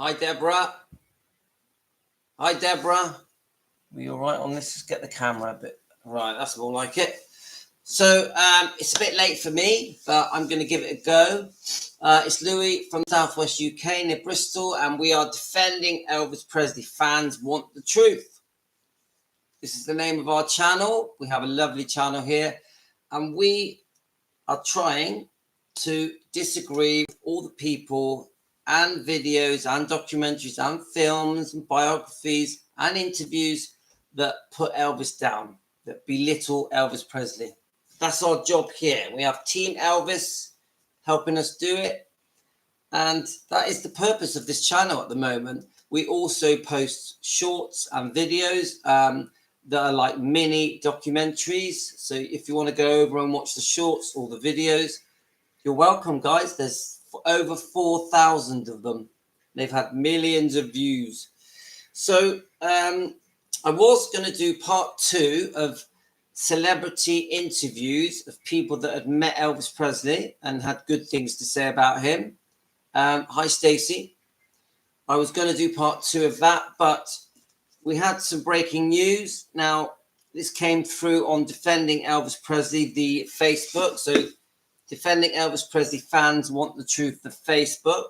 Hi, Deborah. Hi, Deborah. Are you all right on this? Just get the camera a bit. Right, that's more like it. So it's a bit late for me, but I'm going to give it a go. It's Louis from Southwest UK near Bristol, and we are defending Elvis Presley. Fans want the truth. This is the name of our channel. We have a lovely channel here, and we are trying to disagree with all the people and videos and documentaries and films and biographies and interviews that put Elvis down, that belittle Elvis Presley. That's our job here. We have Team Elvis helping us do it. And that is the purpose of this channel at the moment. We also post shorts and videos that are like mini documentaries. So if you want to go over and watch the shorts or the videos, you're welcome, guys. There's over 4,000 of them. They've had millions of views. So I was going to do part 2 of celebrity interviews of people that had met Elvis Presley and had good things to say about him. Hi, Stacey. I was going to do part 2 of that, but we had some breaking news. Now, this came through on Defending Elvis Presley, the Facebook. So Defending Elvis Presley Fans Want the Truth, the Facebook.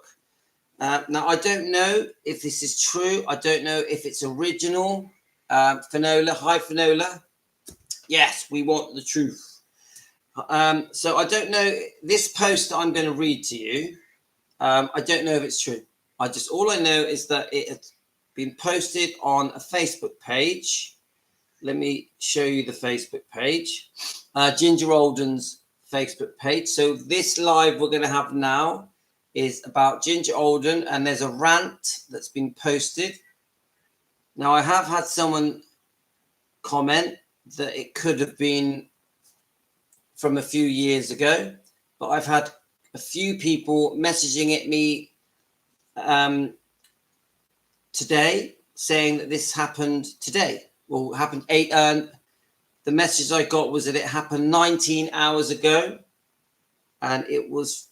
Now, I don't know if this is true. I don't know if it's original. Finola, hi, Finola. Yes, we want the truth. So I don't know. This post that I'm going to read to you, I don't know if it's true. All I know is that it has been posted on a Facebook page. Let me show you the Facebook page. Ginger Alden's Facebook page. So this live we're going to have now is about Ginger Alden, and there's a rant that's been posted. Now, I have had someone comment that it could have been from a few years ago, but I've had a few people messaging at me today saying that this happened today. Well, happened the message I got was that it happened 19 hours ago, and it was,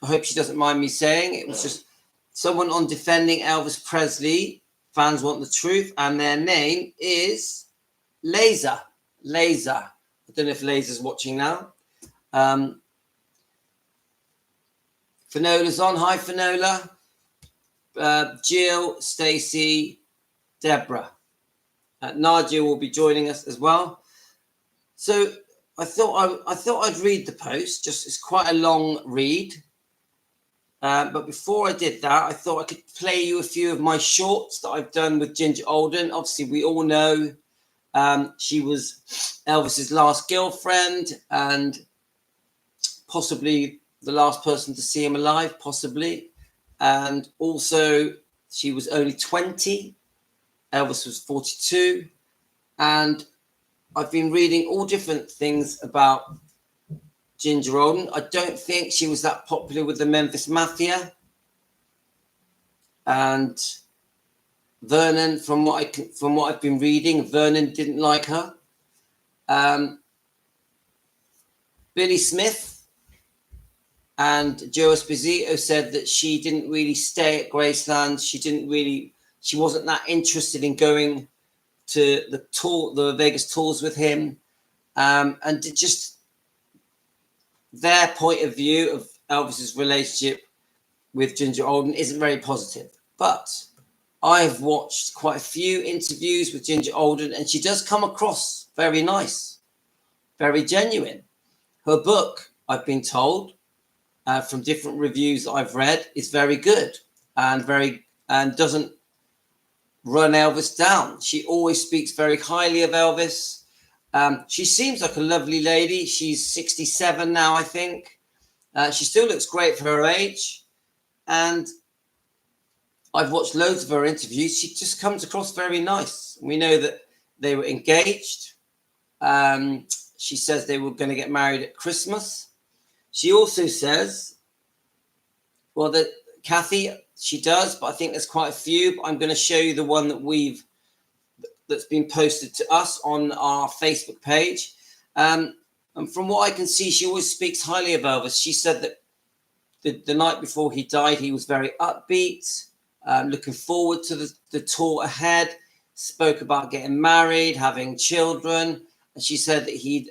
I hope she doesn't mind me saying, it was just someone on Defending Elvis Presley, Fans Want the Truth, and their name is Laser. I don't know if Laser's watching now. Finola's on. Hi, Finola. Jill, Stacey, Deborah. Nadia will be joining us as well. So I thought I'd read the post. Just it's quite a long read. But before I did that, I thought I could play you a few of my shorts that I've done with Ginger Alden. Obviously, we all know she was Elvis's last girlfriend and possibly the last person to see him alive, possibly. And also, she was only 20. Elvis was 42. And I've been reading all different things about Ginger Alden. I don't think she was that popular with the Memphis Mafia. And Vernon, from what I've been reading, Vernon didn't like her. Billy Smith and Joe Esposito said that she didn't really stay at Graceland. She wasn't that interested in going to the Vegas tours with him. And just their point of view of Elvis's relationship with Ginger Alden isn't very positive. But I've watched quite a few interviews with Ginger Alden, and she does come across very nice, very genuine. Her book, I've been told, from different reviews that I've read, is very good and doesn't run Elvis down. She always speaks very highly of Elvis. She seems like a lovely lady. She's 67 now, I think. She still looks great for her age. And I've watched loads of her interviews. She just comes across very nice. We know that they were engaged. She says they were going to get married at Christmas. She also says, well, that Kathy, she does, but I think there's quite a few. But I'm going to show you the one that's been posted to us on our Facebook page. And from what I can see, she always speaks highly of Elvis. She said that the night before he died, he was very upbeat. looking forward to the tour ahead. Spoke about getting married, having children, and she said that he'd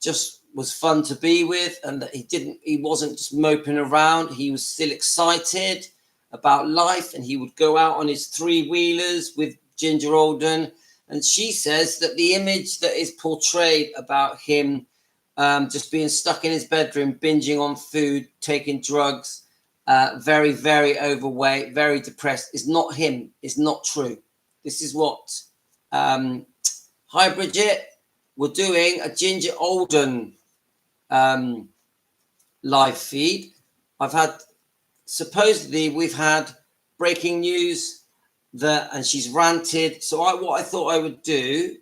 just was fun to be with, and that he wasn't just moping around. He was still excited about life, and he would go out on his 3-wheelers with Ginger Alden. And she says that the image that is portrayed about him just being stuck in his bedroom, binging on food, taking drugs, very, very overweight, very depressed, is not him. It's not true. This is what hi Bridget, we're doing a Ginger Alden live feed. Supposedly we've had breaking news and she's ranted. So what I thought I would do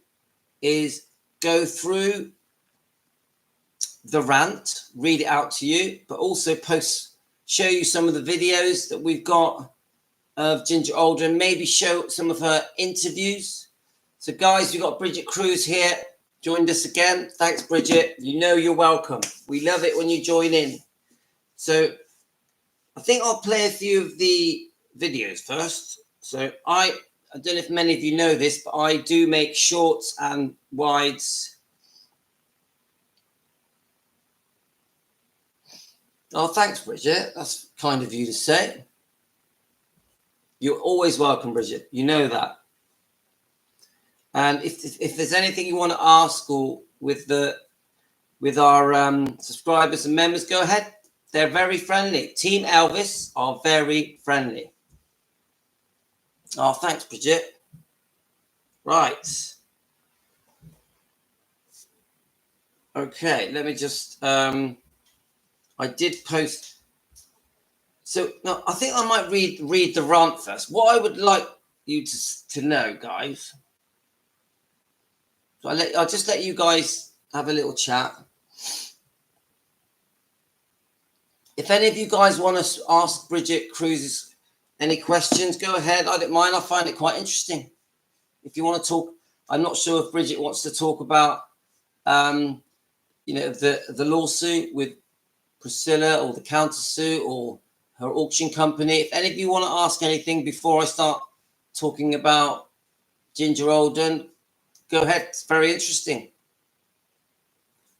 is go through the rant, read it out to you, but also show you some of the videos that we've got of Ginger Alden, maybe show some of her interviews. So guys, we've got Bridget Cruz here, joined us again. Thanks, Bridget. You know you're welcome. We love it when you join in. So I think I'll play a few of the videos first. So I don't know if many of you know this, but I do make shorts and wides. Oh, thanks, Bridget. That's kind of you to say. You're always welcome, Bridget. You know that. And if there's anything you want to ask or with our subscribers and members, go ahead. They're very friendly. Team Elvis are very friendly. Oh, thanks, Bridget. Right. Okay, let me just... I did post... So no, I think I might read the rant first. What I would like you to know, guys. So I'll just let you guys have a little chat. If any of you guys want to ask Bridget Cruz any questions, go ahead. I don't mind. I find it quite interesting. If you want to talk, I'm not sure if Bridget wants to talk about, the lawsuit with Priscilla or the countersuit or her auction company. If any of you want to ask anything before I start talking about Ginger Alden, go ahead. It's very interesting.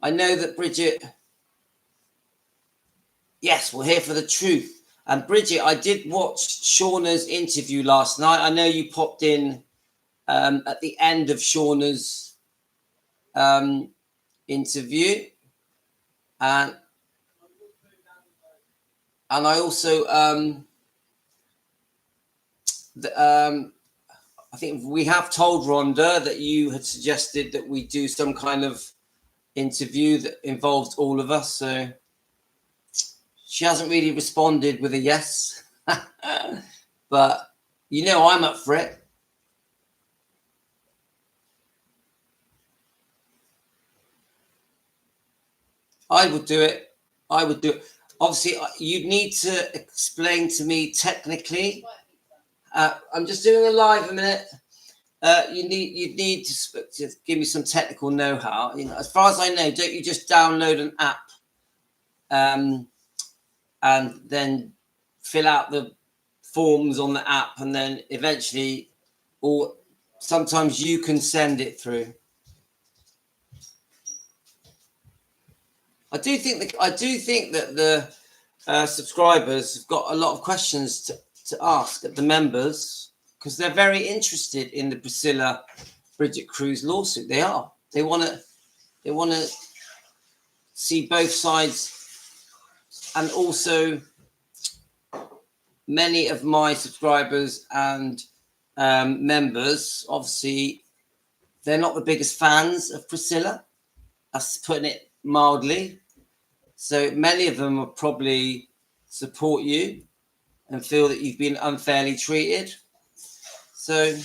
I know that Bridget... Yes, we're here for the truth. And Bridget, I did watch Shauna's interview last night. I know you popped in at the end of Shauna's interview. And I also... I think we have told Rhonda that you had suggested that we do some kind of interview that involves all of us. So she hasn't really responded with a yes. But you know I'm up for it. I would do it. Obviously, you'd need to explain to me technically. I'm just doing a live a minute. You'd need to give me some technical know-how. You know, as far as I know, don't you just download an app and then fill out the forms on the app, and then eventually, or sometimes you can send it through. I do think that the subscribers have got a lot of questions to ask at the members, because they're very interested in the Priscilla Bridget Cruz lawsuit. They are. They want to see both sides, and also many of my subscribers and members, obviously, they're not the biggest fans of Priscilla. That's putting it mildly. So many of them will probably support you and feel that you've been unfairly treated. So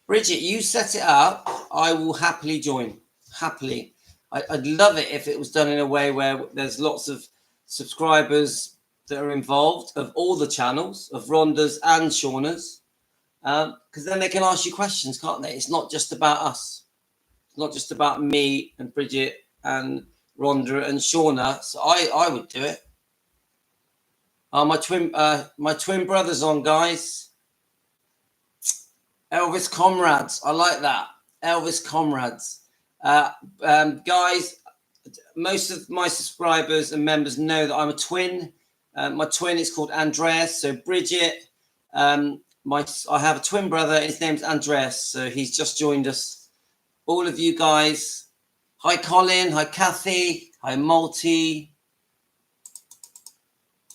Bridget, you set it up. I will happily join. Happily. I'd love it if it was done in a way where there's lots of subscribers that are involved of all the channels, of Rhonda's and Shauna's, because then they can ask you questions, can't they? It's not just about us. not just about me and Bridget and Rhonda and Shauna. So I would do it. My twin brother's on, guys. Elvis Comrades. I like that. Elvis Comrades. Guys, most of my subscribers and members know that I'm a twin. My twin is called Andreas. So Bridget, I have a twin brother. His name's Andreas. So he's just joined us. All of you guys. Hi, Colin. Hi, Kathy. Hi, Multi.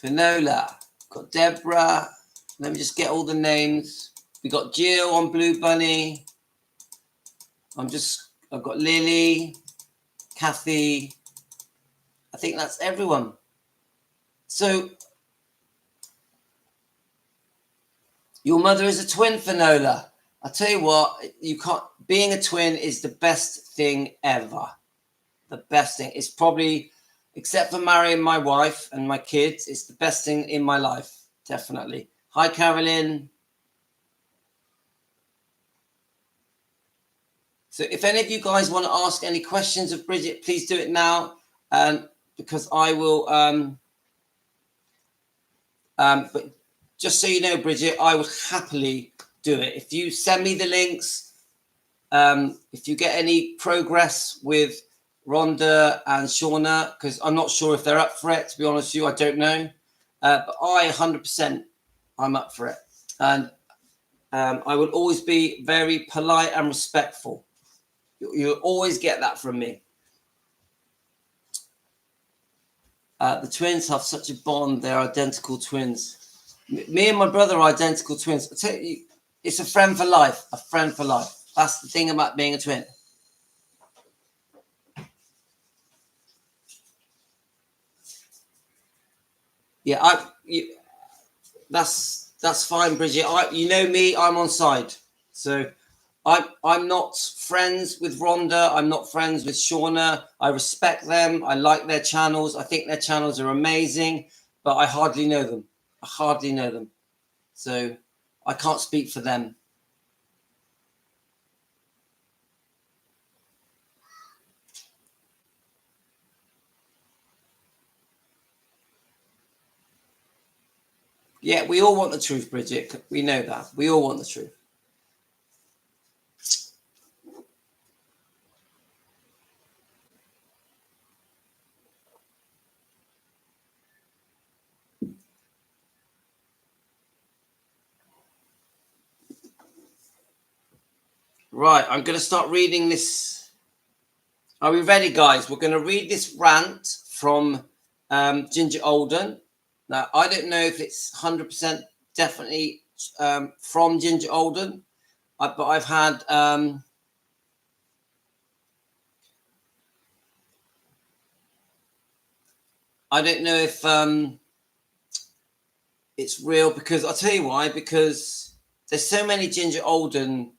Finola. Got Deborah. Let me just get all the names. We got Jill on Blue Bunny. I've got Lily, Kathy. I think that's everyone. So your mother is a twin, Finola. I tell you what, being a twin is the best thing ever. The best thing. It's probably, except for marrying my wife and my kids, it's the best thing in my life. Definitely. Hi, Carolyn. So if any of you guys want to ask any questions of Bridget, please do it now, because I will. But just so you know, Bridget, I will happily do it. If you send me the links, if you get any progress with Rhonda and Shauna, because I'm not sure if they're up for it, to be honest with you, I don't know. But I 100%, I'm up for it. And I will always be very polite and respectful. You'll always get that from me. The twins have such a bond. They're identical twins. Me and my brother are identical twins. I tell you, it's a friend for life. A friend for life. That's the thing about being a twin. Yeah, that's fine, Bridget. You know me. I'm on side. So I'm not friends with Rhonda. I'm not friends with Shauna. I respect them. I like their channels. I think their channels are amazing, but I hardly know them. I hardly know them. So I can't speak for them. Yeah, we all want the truth, Bridget. We know that. We all want the truth. Right, I'm going to start reading this. Are we ready, guys? We're going to read this rant from Ginger Alden. Now, I don't know if it's 100% definitely from Ginger Alden, but I've had I don't know if it's real, because I'll tell you why. Because there's so many Ginger Alden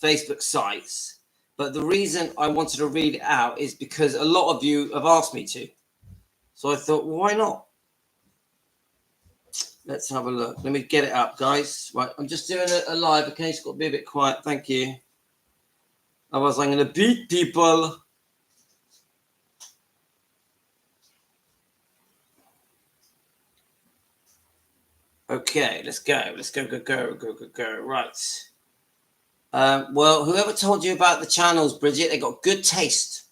Facebook sites, but the reason I wanted to read it out is because a lot of you have asked me to. So I thought, well, why not? Let's have a look. Let me get it up, guys. Right, I'm just doing a live. Okay, it's got to be a bit quiet. Thank you. Otherwise, I'm going to beat people. Okay, let's go. Let's go. Right. Well, whoever told you about the channels, Bridget, they got good taste.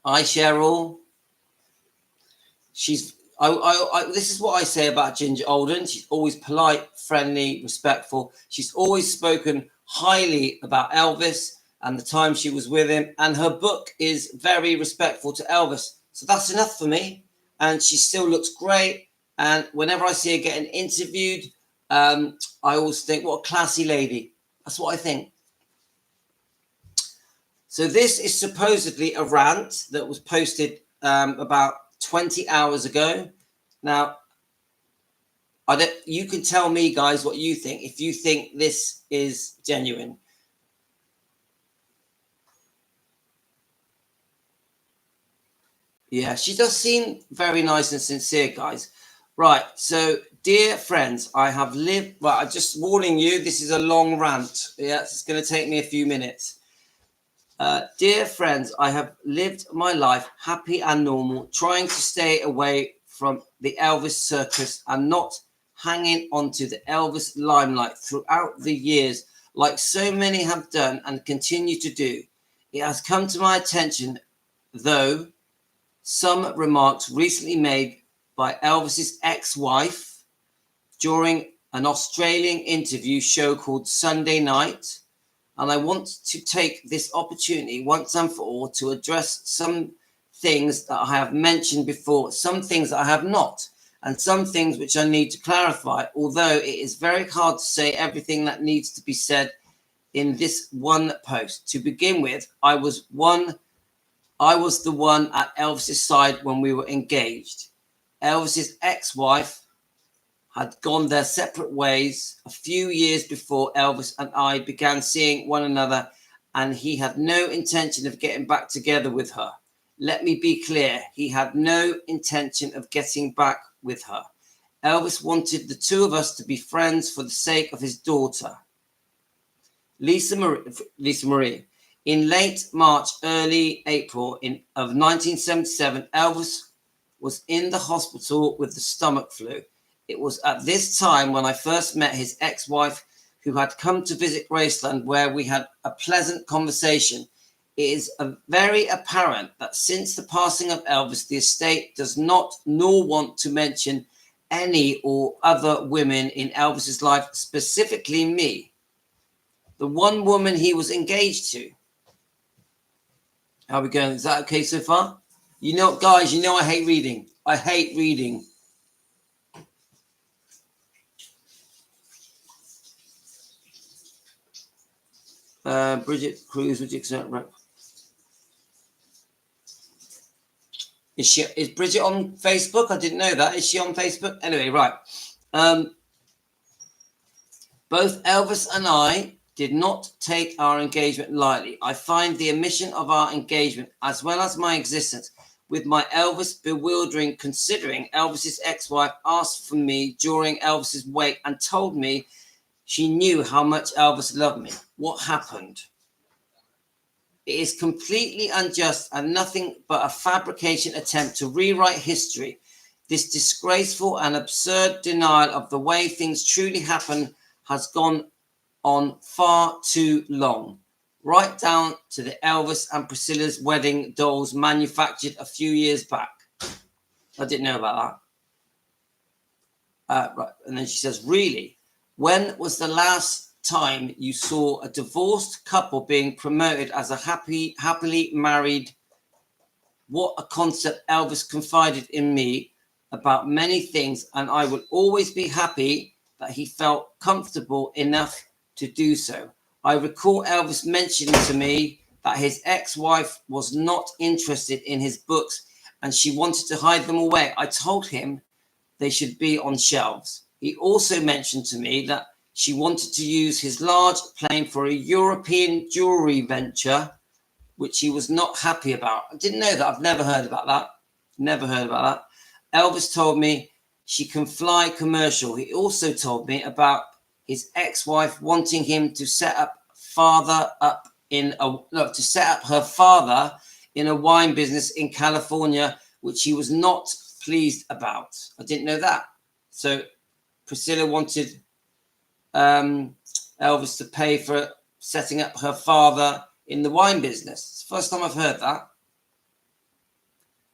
Hi, Cheryl. This is what I say about Ginger Alden. She's always polite, friendly, respectful. She's always spoken highly about Elvis and the time she was with him. And her book is very respectful to Elvis. So that's enough for me. And she still looks great. And whenever I see her getting interviewed, I always think, what a classy lady. That's what I think. So this is supposedly a rant that was posted about 20 hours ago. Now, you can tell me, guys, what you think, if you think this is genuine. Yeah, she does seem very nice and sincere, guys. Right, so Dear friends, I have lived. Well, I'm just warning you, this is a long rant. Yeah, it's going to take me a few minutes. Dear friends, I have lived my life happy and normal, trying to stay away from the Elvis circus and not hanging onto the Elvis limelight throughout the years, like so many have done and continue to do. It has come to my attention, though, some remarks recently made by Elvis's ex-wife during an Australian interview show called Sunday Night, and I want to take this opportunity once and for all to address some things that I have mentioned before, some things that I have not, and some things which I need to clarify, although it is very hard to say everything that needs to be said in this one post. To begin with, I was the one at Elvis's side when we were engaged. Elvis's ex-wife had gone their separate ways a few years before Elvis and I began seeing one another, and he had no intention of getting back together with her. Let me be clear, he had no intention of getting back with her. Elvis wanted the two of us to be friends for the sake of his daughter, Lisa Marie. In late March, early April of 1977, Elvis was in the hospital with the stomach flu. It was at this time when I first met his ex-wife, who had come to visit Graceland, where we had a pleasant conversation. It is very apparent that since the passing of Elvis, the estate does not nor want to mention any or other women in Elvis's life, specifically me, the one woman he was engaged to. How are we going? Is that okay so far? You know, guys, you know I hate reading. I hate reading. Bridget Cruz, would you accept? Right. Is Bridget on Facebook? I didn't know that. Is she on Facebook? Anyway, right. Both Elvis and I did not take our engagement lightly. I find the omission of our engagement, as well as my existence with my Elvis, bewildering, considering Elvis's ex-wife asked for me during Elvis's wake and told me she knew how much Elvis loved me. What happened? It is completely unjust and nothing but a fabrication attempt to rewrite history. This disgraceful and absurd denial of the way things truly happen has gone on far too long, right down to the Elvis and Priscilla's wedding dolls manufactured a few years back. I didn't know about that. Right. And then she says, really, when was the last time you saw a divorced couple being promoted as a happily married? What a concept. Elvis confided in me about many things, and I will always be happy that he felt comfortable enough to do so. I recall Elvis mentioning to me that his ex-wife was not interested in his books and she wanted to hide them away. I told him they should be on shelves. He also mentioned to me that she wanted to use his large plane for a European jewelry venture, which he was not happy about. I didn't know that. I've never heard about that. Never heard about that. Elvis told me she can fly commercial. He also told me about his ex-wife wanting him to set up her father in a wine business in California, which he was not pleased about. I didn't know that. So Priscilla wanted Elvis to pay for setting up her father in the wine business. It's the first time I've heard that.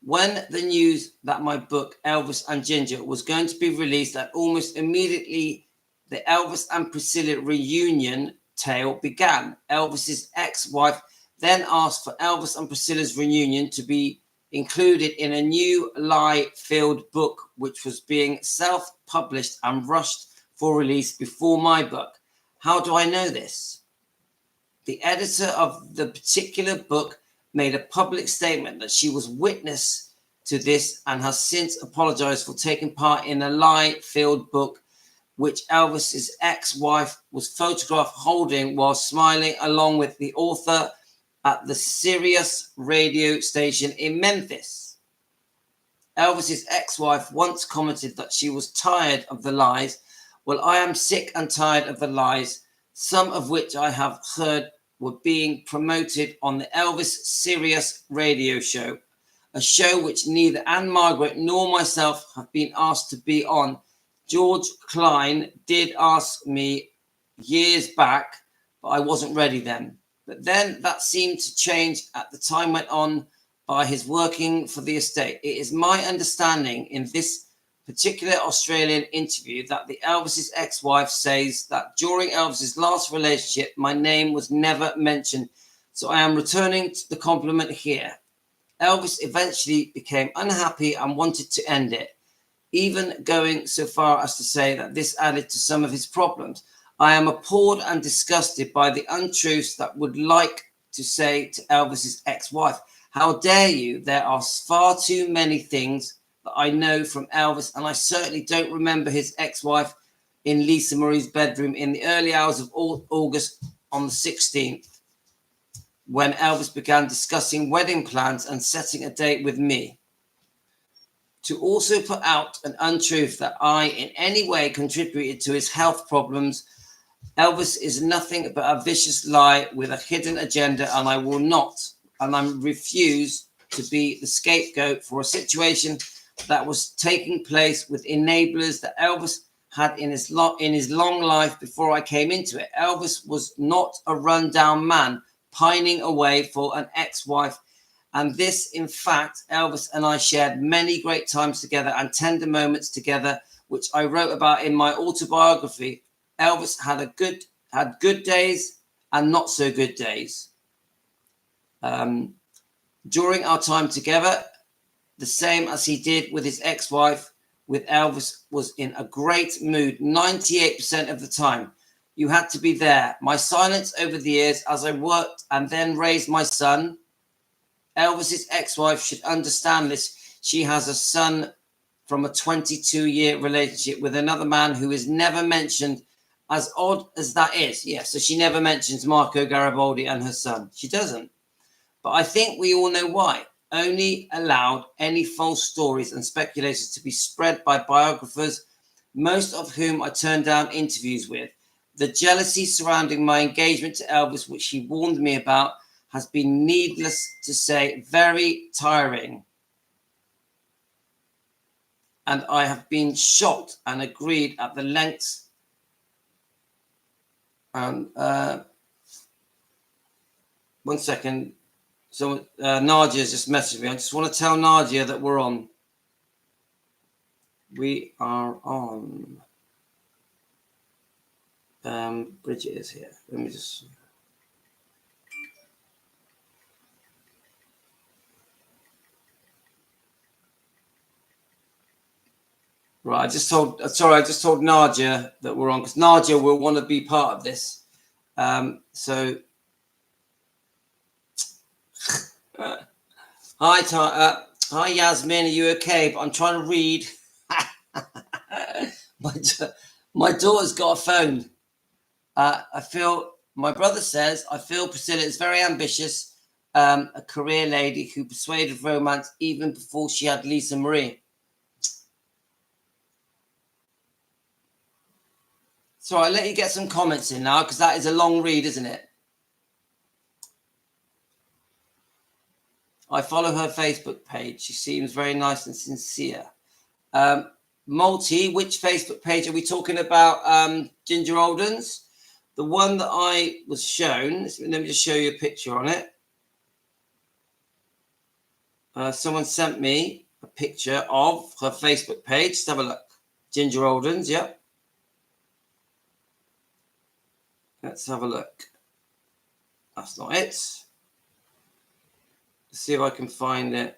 When the news that my book, Elvis and Ginger, was going to be released, and almost immediately the Elvis and Priscilla reunion tale began. Elvis's ex-wife then asked for Elvis and Priscilla's reunion to be included in a new lie-filled book, which was being self-published and rushed for release before my book. How do I know this? The editor of the particular book made a public statement that she was witness to this and has since apologized for taking part in a lie-filled book, which Elvis's ex-wife was photographed holding while smiling along with the author at the Sirius radio station in Memphis. Elvis's ex-wife once commented that she was tired of the lies. Well, I am sick and tired of the lies, some of which I have heard were being promoted on the Elvis Sirius radio show, a show which neither Anne Margaret nor myself have been asked to be on. George Klein did ask me years back, but I wasn't ready then. But then that seemed to change as the time went on by his working for the estate. It is my understanding in this particular Australian interview that the Elvis's ex-wife says that during Elvis's last relationship, my name was never mentioned. So I am returning to the compliment here. Elvis eventually became unhappy and wanted to end it, even going so far as to say that this added to some of his problems. I am appalled and disgusted by the untruths that would like to say to Elvis's ex-wife. How dare you? There are far too many things that I know from Elvis, and I certainly don't remember his ex-wife in Lisa Marie's bedroom in the early hours of August on the 16th, when Elvis began discussing wedding plans and setting a date with me. To also put out an untruth that I in any way contributed to his health problems. Elvis is nothing but a vicious lie with a hidden agenda, and I will not, and I refuse to be the scapegoat for a situation that was taking place with enablers that Elvis had in his long life before I came into it. Elvis was not a rundown man pining away for an ex-wife. And this, in fact, Elvis and I shared many great times together and tender moments together, which I wrote about in my autobiography. Elvis had good days and not so good days. During our time together, the same as he did with his ex-wife, with Elvis was in a great mood 98% of the time. You had to be there. My silence over the years as I worked and then raised my son. Elvis's ex-wife should understand this. She has a son from a 22-year relationship with another man who is never mentioned, as odd as that is. Yeah, so she never mentions Marco Garibaldi and her son. She doesn't. But I think we all know why. Only allowed any false stories and speculations to be spread by biographers, most of whom I turned down interviews with. The jealousy surrounding my engagement to Elvis, which he warned me about, has been, needless to say, very tiring. And I have been shocked and agreed at the lengths. One second. So Nadia's just messaged me. I just want to tell Nadia that we're on. We are on. Bridget is here. Let me just. Right, I just told Nadia that we're on because Nadia will want to be part of this. Hi Yasmin, are you okay? But I'm trying to read. My daughter's got a phone. My brother says, I feel Priscilla is very ambitious, a career lady who persuaded romance even before she had Lisa Marie. So I'll let you get some comments in now because that is a long read, isn't it? I follow her Facebook page. She seems very nice and sincere. Multi, which Facebook page are we talking about? Ginger Alden's? The one that I was shown. Let me just show you a picture on it. Someone sent me a picture of her Facebook page. Let's have a look. Ginger Alden's, yep. Let's have a look. That's not it. Let's see if I can find it.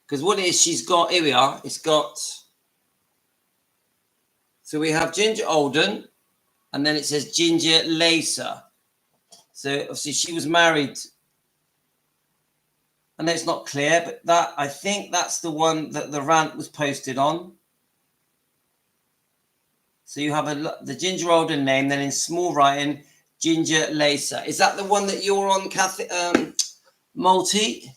Because what it is, she's got, here we are. It's got, so we have Ginger Alden, and then it says Ginger Lacer. So obviously she was married. And it's not clear, but that, I think that's the one that the rant was posted on. So you have the Ginger Alden name, then in small writing, Ginger Lacer. Is that the one that you're on, Multi?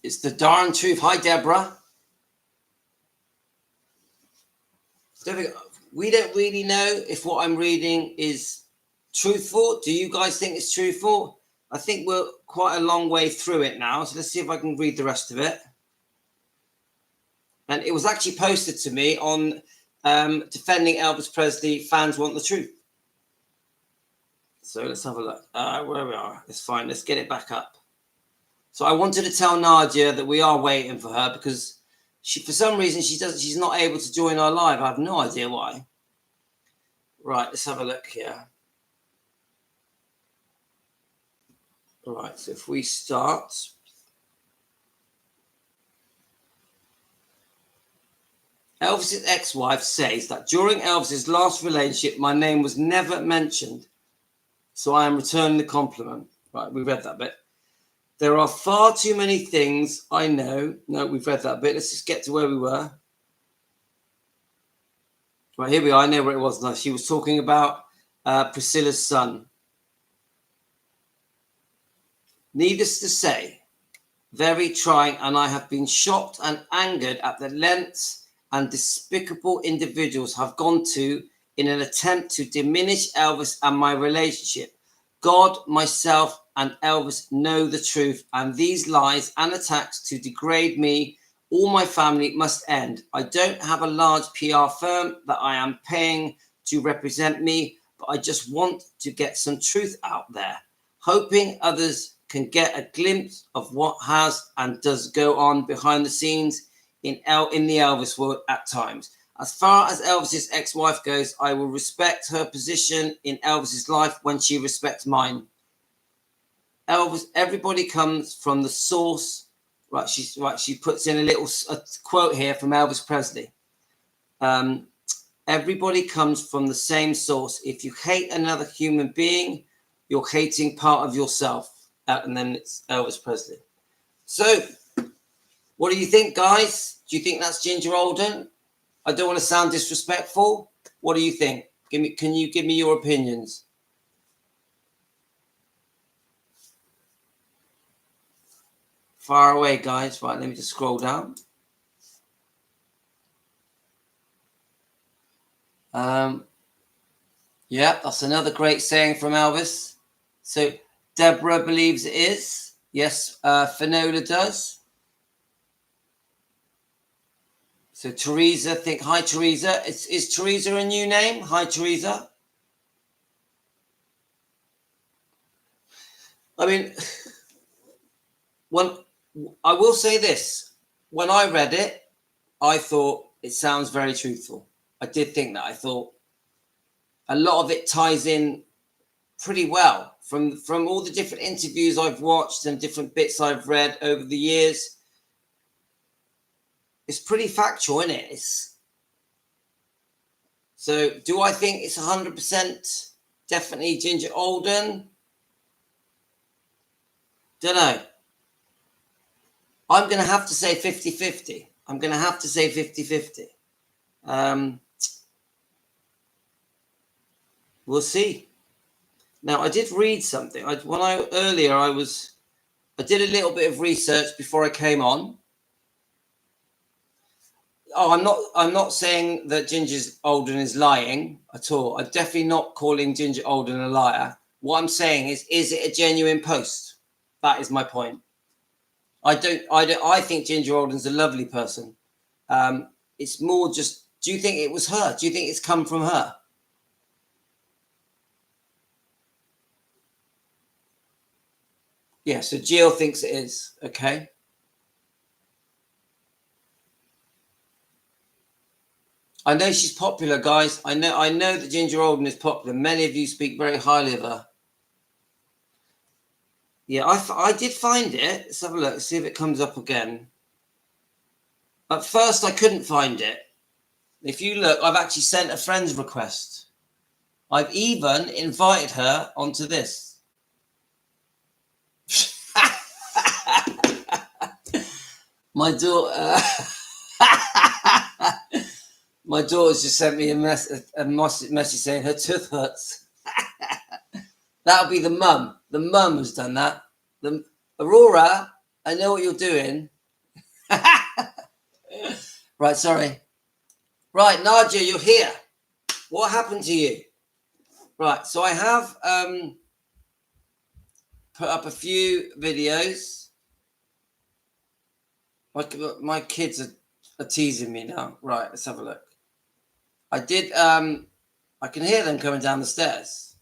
It's the darn truth. Hi, Deborah. We don't really know if what I'm reading is truthful. Do you guys think it's truthful? I think we're quite a long way through it now. So let's see if I can read the rest of it. And it was actually posted to me on Defending Elvis Presley, Fans Want the Truth. So let's have a look. Where we are. It's fine. Let's get it back up. So I wanted to tell Nadia that we are waiting for her because for some reason, she's not able to join our live. I have no idea why. Right, let's have a look here. Right, so if we start. Elvis's ex-wife says that during Elvis's last relationship, my name was never mentioned. So I am returning the compliment. Right, we read that bit. There are far too many things I know. No, we've read that bit. Let's just get to where we were. Right, here we are. I know where it was now. She was talking about Priscilla's son. Needless to say, very trying, and I have been shocked and angered at the lengths and despicable individuals have gone to in an attempt to diminish Elvis and my relationship. God, myself, and Elvis know the truth, and these lies and attacks to degrade me, all my family must end. I don't have a large PR firm that I am paying to represent me, but I just want to get some truth out there, hoping others can get a glimpse of what has and does go on behind the scenes in the Elvis world at times. As far as Elvis's ex-wife goes, I will respect her position in Elvis's life when she respects mine. Elvis, everybody comes from the source. Right, she puts in a quote here from Elvis Presley. Everybody comes from the same source. If you hate another human being, you're hating part of yourself. And then it's Elvis Presley. So, what do you think, guys? Do you think that's Ginger Alden? I don't want to sound disrespectful. What do you think? Can you give me your opinions? Far away, guys. Right, let me just scroll down. Yeah, that's another great saying from Elvis. So Deborah believes it is. Yes, Finola does. So Teresa, hi Teresa. Is Teresa a new name? Hi Teresa. I mean, I will say this. When I read it, I thought it sounds very truthful. I did think that. I thought a lot of it ties in pretty well from all the different interviews I've watched and different bits I've read over the years. It's pretty factual, isn't it? So do I think it's 100% definitely Ginger Alden? Don't know. I'm going to have to say 50-50. I'm going to have to say 50-50. We'll see. Now, I did read something. I did a little bit of research before I came on. Oh, I'm not saying that Ginger Alden is lying at all. I'm definitely not calling Ginger Alden a liar. What I'm saying is it a genuine post? That is my point. I think Ginger Alden's a lovely person. It's more just, do you think it was her? Do you think it's come from her? Yeah, so Jill thinks it is. Okay. I know she's popular, guys. I know that Ginger Alden is popular. Many of you speak very highly of her. Yeah, I did find it. Let's have a look. See if it comes up again. At first, I couldn't find it. If you look, I've actually sent a friend's request. I've even invited her onto this. My daughter... My daughter's just sent me a message saying her tooth hurts. That'll be the mum. The mum has done that. The Aurora, I know what you're doing. Right, sorry. Right, Nadia, you're here. What happened to you? Right, so I have put up a few videos. My kids are teasing me now. Right, let's have a look. I did I can hear them coming down the stairs.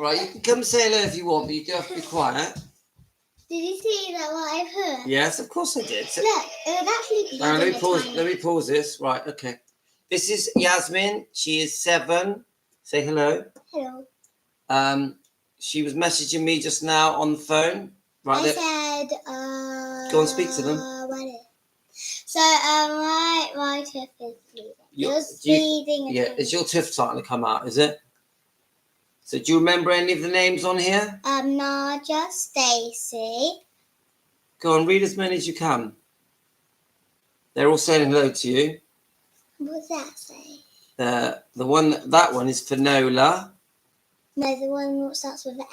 Right, you can come say hello if you want, but you do have to be quiet. Did you see that what I've heard? Yes, of course I did. Look, it would actually be. Let me pause this. Right, okay. This is Yasmin. She is 7. Say hello. Hello. She was messaging me just now on the phone. Right. I said. Go and speak to them. So my tooth is bleeding. Yours bleeding. Yeah, is your tooth starting to come out? Is it? So do you remember any of the names on here? Nadia, Stacy. Go on, read as many as you can. They're all saying hello to you. What does that say? That one is Finola. No, the one that starts with an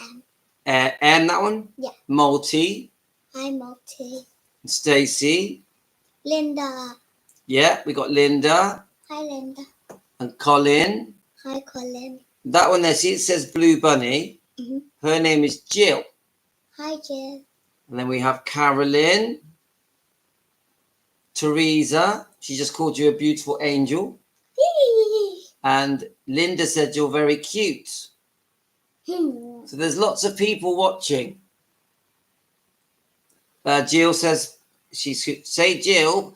M. M, that one? Yeah. Multi. Hi, Multi. Stacy. Linda. Yeah, we got Linda. Hi, Linda. And Colin. Hi, Colin. That one there, see it says Blue Bunny. Mm-hmm. Her name is Jill. Hi, Jill. And then we have Carolyn. Teresa. She just called you a beautiful angel. And Linda said you're very cute. So there's lots of people watching. Jill says, say Jill,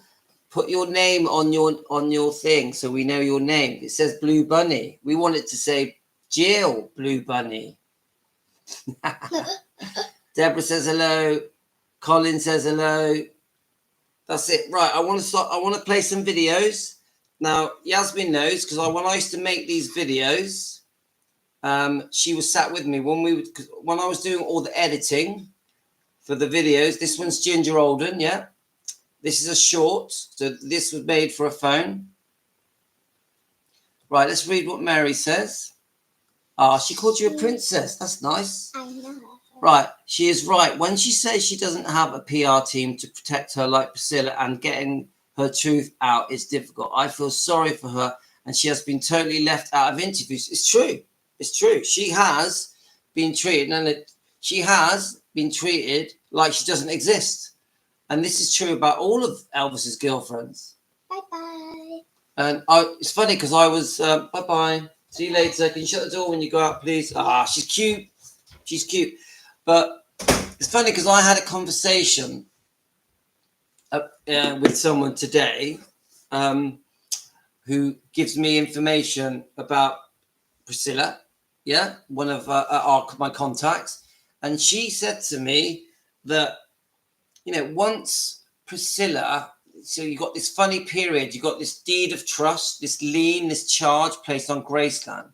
put your name on your thing so we know your name. It says Blue Bunny. We want it to say Jill Blue Bunny. Deborah says hello. Colin says hello. That's it. Right, I want to play some videos. Now, Yasmin knows because when I used to make these videos, she was sat with me when I was doing all the editing for the videos. This one's Ginger Alden, yeah. This is a short, so this was made for a phone. Right, let's read what Mary says. She called you a princess. That's nice. I know. Right, she is right. When she says she doesn't have a PR team to protect her like Priscilla and getting her truth out is difficult. I feel sorry for her and she has been totally left out of interviews. It's true. It's true. She has been treated like she doesn't exist. And this is true about all of Elvis's girlfriends. Bye-bye. And it's funny because I was, bye-bye. See you later. Can you shut the door when you go out, please? She's cute. She's cute. But it's funny because I had a conversation with someone today who gives me information about Priscilla, yeah, one of my contacts. And she said to me that, once Priscilla, so you got this funny period, you got this deed of trust, this lien, this charge placed on Graceland.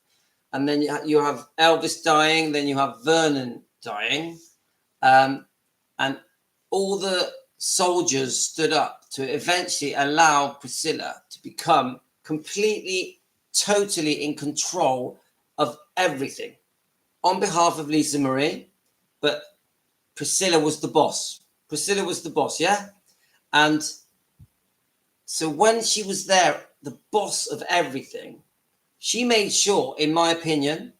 And then you have Elvis dying, then you have Vernon dying, and all the soldiers stood up to eventually allow Priscilla to become completely, totally in control of everything on behalf of Lisa Marie. But Priscilla was the boss. Priscilla was the boss, yeah? And so when she was there, the boss of everything, she made sure, in my opinion,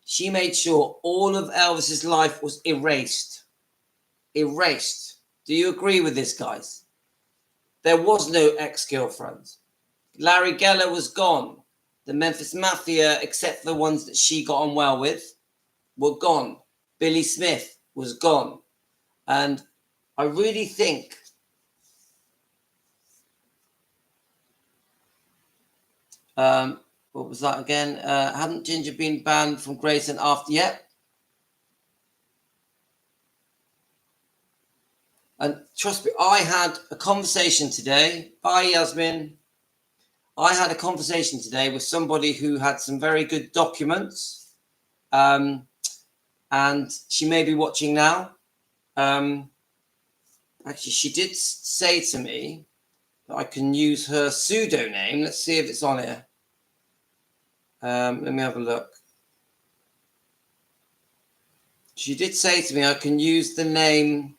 she made sure all of Elvis's life was erased. Erased. Do you agree with this, guys? There was no ex-girlfriend. Larry Geller was gone. The Memphis Mafia, except for the ones that she got on well with, were gone. Billy Smith was gone. And I really think what was that again? Hadn't Ginger been banned from Grayson after yet? And trust me, I had a conversation today. Bye, Yasmin. I had a conversation today with somebody who had some very good documents. And she may be watching now. Actually, she did say to me that I can use her pseudonym. Let's see if it's on here. Let me have a look. She did say to me, I can use the name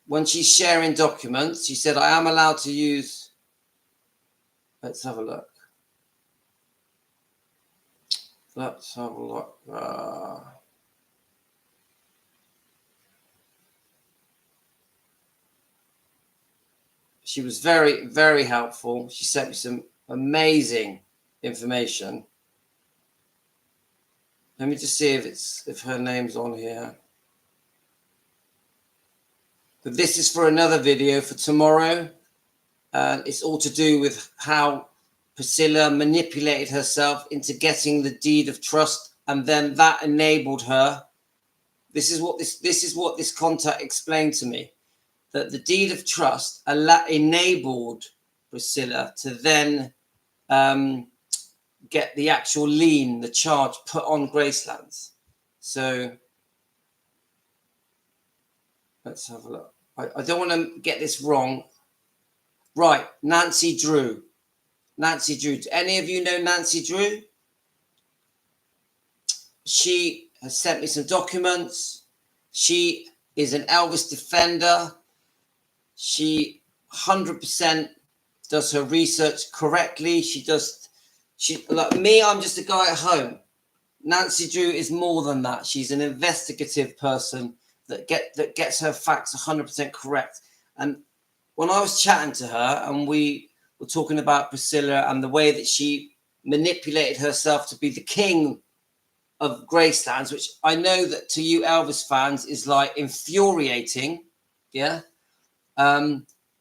when she's sharing documents. She said, I am allowed to use. Let's have a look. Let's have a look. She was very, very helpful. She sent me some amazing information. Let me just see if her name's on here. But this is for another video for tomorrow. It's all to do with how Priscilla manipulated herself into getting the deed of trust, and then that enabled her. This is what this contact explained to me, that the deed of trust enabled Priscilla to then get the actual lien, the charge put on Graceland's. So let's have a look. I don't want to get this wrong. Right, Nancy Drew. Nancy Drew. Do any of you know Nancy Drew? She has sent me some documents. She is an Elvis defender. She 100% does her research correctly. She like me, I'm just a guy at home. Nancy Drew is more than that. She's an investigative person that gets her facts 100% correct. And when I was chatting to her and we were talking about Priscilla and the way that she manipulated herself to be the king of Gracelands, which I know that to you Elvis fans is like infuriating, yeah.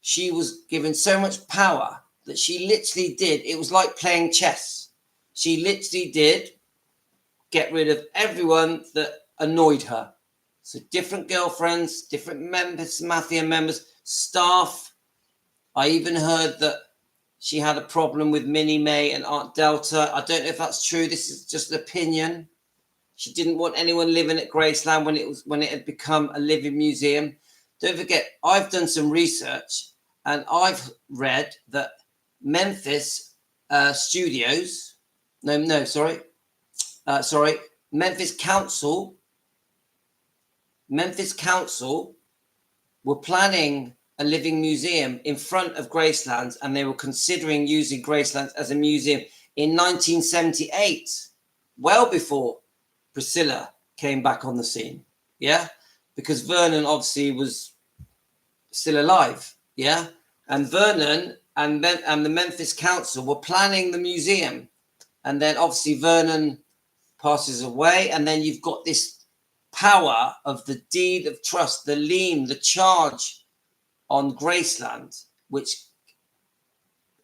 She was given so much power that she literally did. It was like playing chess. She literally did get rid of everyone that annoyed her. So different girlfriends, different members, mafia members, staff. I even heard that she had a problem with Minnie May and Aunt Delta. I don't know if that's true. This is just an opinion. She didn't want anyone living at Graceland when it had become a living museum. Don't forget, I've done some research and I've read that Memphis Studios, Memphis Council were planning a living museum in front of Graceland, and they were considering using Graceland as a museum in 1978, well before Priscilla came back on the scene. Yeah, because Vernon obviously was still alive. Yeah, and Vernon and the Memphis Council were planning the museum, and then obviously Vernon passes away, and then you've got this power of the deed of trust, the lien, the charge on Graceland, which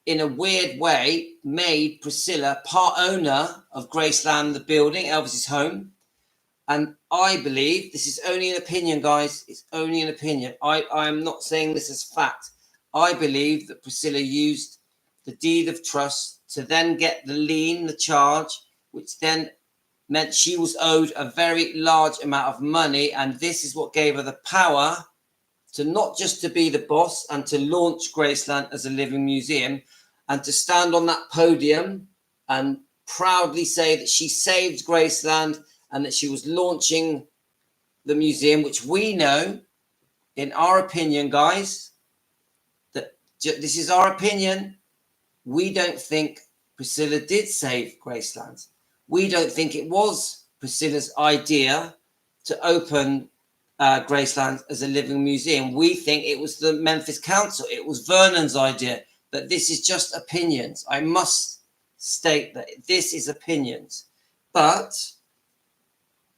in a weird way made Priscilla part owner of Graceland, the building, Elvis's home. And I believe, this is only an opinion, guys, it's only an opinion. I'm not saying this as fact. I believe that Priscilla used the deed of trust to then get the lien, the charge, which then meant she was owed a very large amount of money. And this is what gave her the power to not just to be the boss and to launch Graceland as a living museum and to stand on that podium and proudly say that she saved Graceland and that she was launching the museum, which we know, in our opinion, guys, that this is our opinion. We don't think Priscilla did save Graceland. We don't think it was Priscilla's idea to open Graceland as a living museum. We think it was the Memphis Council. It was Vernon's idea. But this is just opinions. I must state that this is opinions. But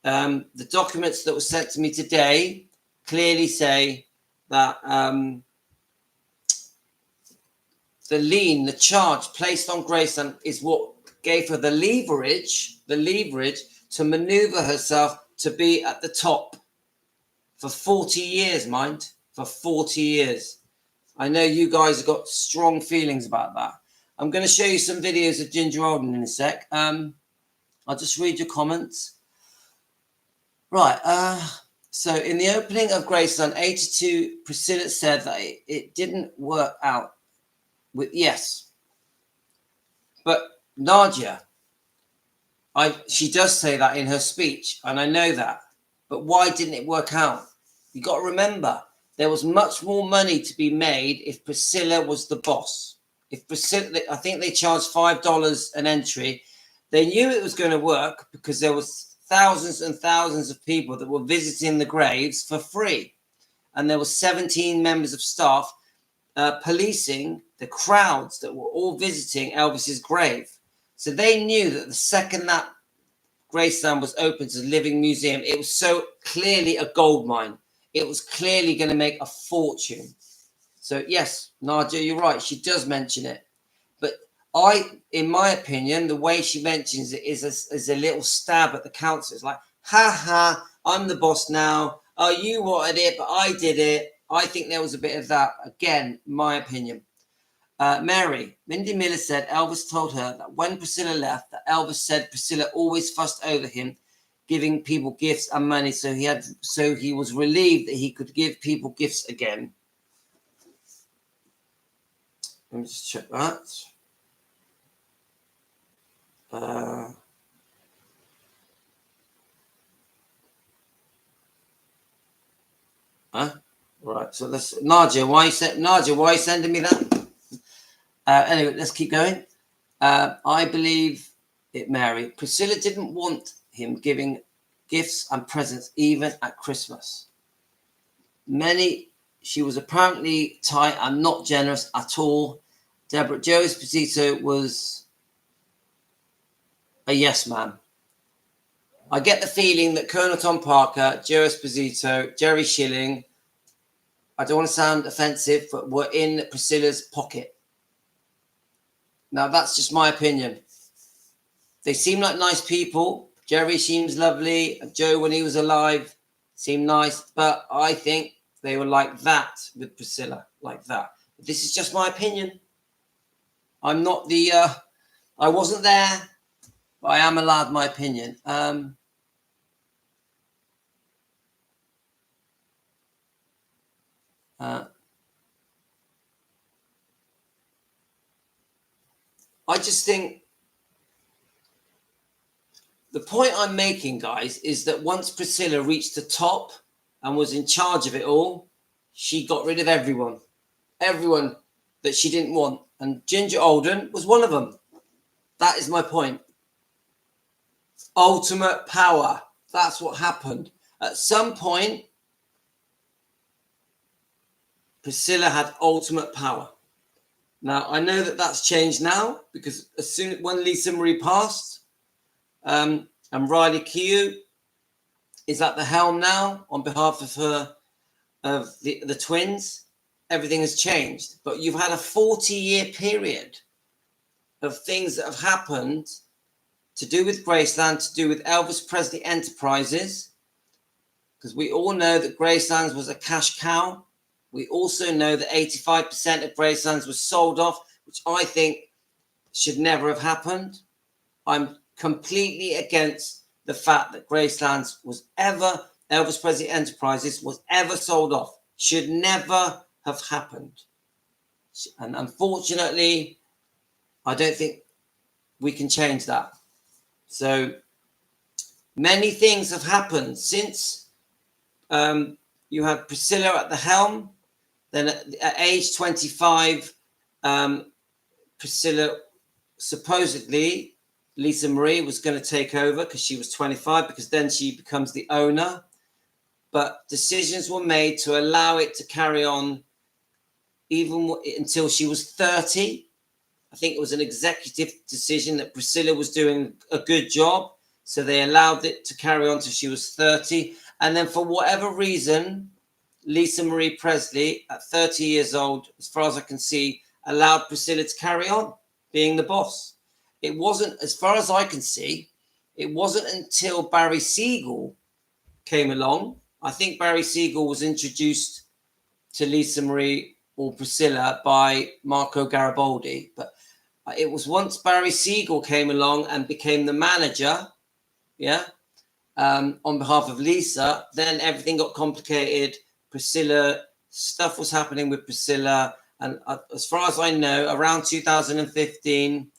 the documents that were sent to me today clearly say that the lien, the charge placed on Graceland is what gave her the leverage to maneuver herself to be at the top for 40 years, mind, for 40 years. I know you guys have got strong feelings about that. I'm going to show you some videos of Ginger Alden in a sec. I'll just read your comments. Right. So in the opening of Graceland 82, Priscilla said that it didn't work out with, yes. But Nadia, she does say that in her speech, and I know that. But why didn't it work out? You got to remember, there was much more money to be made if Priscilla was the boss. If Priscilla, I think they charged $5 an entry. They knew it was going to work because there was thousands and thousands of people that were visiting the graves for free. And there were 17 members of staff policing the crowds that were all visiting Elvis's grave. So they knew that the second that Graceland was open as a living museum, it was so clearly a gold mine. It was clearly going to make a fortune. So yes, Nadia, you're right. She does mention it. But in my opinion, the way she mentions it is a little stab at the council. It's like, ha ha, I'm the boss now. Oh, you wanted it, but I did it. I think there was a bit of that. Again, my opinion. Mary, Mindy Miller said Elvis told her that when Priscilla left, that Elvis said Priscilla always fussed over him, giving people gifts and money. So he was relieved that he could give people gifts again. Let me just check that. Right. So let's Nadia. Why are you sending me that? Anyway, let's keep going. I believe it, Mary. Priscilla didn't want him giving gifts and presents even at Christmas. She was apparently tight and not generous at all. Deborah, Joe Esposito was a yes man. I get the feeling that Colonel Tom Parker, Joe Esposito, Jerry Schilling, I don't want to sound offensive, but were in Priscilla's pocket. Now, that's just my opinion. They seem like nice people. Jerry seems lovely. Joe, when he was alive, seemed nice. But I think they were like that with Priscilla, like that. This is just my opinion. I'm not the... I wasn't there, but I am allowed my opinion. I just think the point I'm making, guys, is that once Priscilla reached the top and was in charge of it all, she got rid of everyone that she didn't want. And Ginger Alden was one of them. That is my point. Ultimate power. That's what happened. At some point, Priscilla had ultimate power. Now, I know that that's changed now because when Lisa Marie passed and Riley Keough is at the helm now on behalf of the twins, everything has changed. But you've had a 40-year period of things that have happened to do with Graceland, to do with Elvis Presley Enterprises, because we all know that Graceland was a cash cow. We also know that 85% of Gracelands was sold off, which I think should never have happened. I'm completely against the fact that Gracelands Elvis Presley Enterprises was ever sold off. Should never have happened. And unfortunately, I don't think we can change that. So many things have happened since you had Priscilla at the helm. Then at age 25, Priscilla, supposedly, Lisa Marie was going to take over because she was 25, because then she becomes the owner. But decisions were made to allow it to carry on even until she was 30. I think it was an executive decision that Priscilla was doing a good job. So they allowed it to carry on till she was 30. And then for whatever reason, Lisa Marie Presley, at 30 years old, as far as I can see, allowed Priscilla to carry on being the boss. It wasn't, as far as I can see, it wasn't until Barry Siegel came along. I think Barry Siegel was introduced to Lisa Marie or Priscilla by Marco Garibaldi. But it was once Barry Siegel came along and became the manager, on behalf of Lisa, then everything got complicated. Priscilla, stuff was happening with Priscilla. And as far as I know, around 2015,